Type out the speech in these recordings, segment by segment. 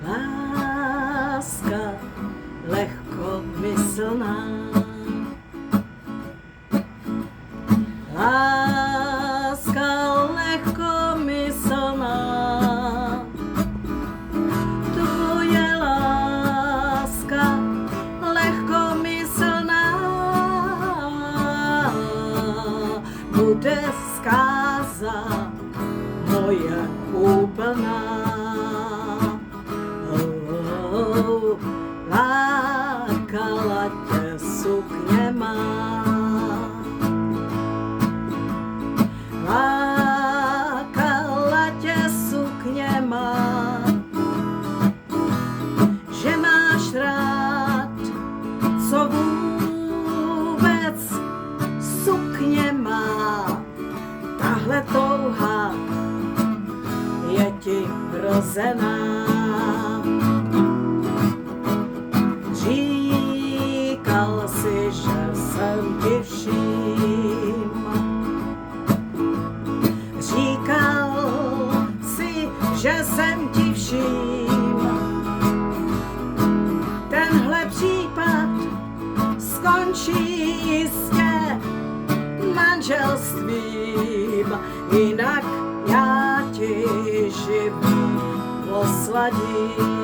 Láska lehkomyslná, láska lehkomyslná, tvoje láska lehkomyslná bude zkáza moje úplná. Lákala tě sukně má, lákala tě sukně má, že máš rád, co vůbec sukně má. Tahle touha je ti vrozená. Říkal si, že jsem ti vším, říkal si, že jsem ti vším. Tenhle případ skončí jistě manželstvím, jinak já ti život osladím.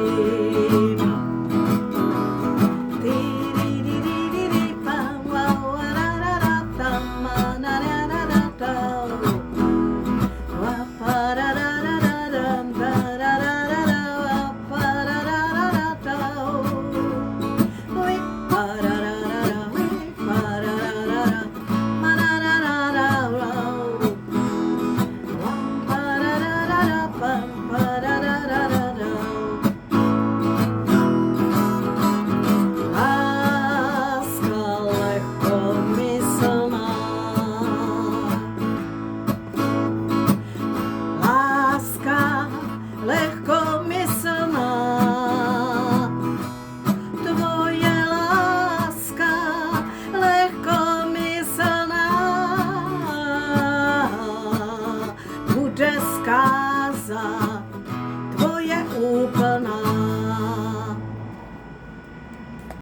Zkáza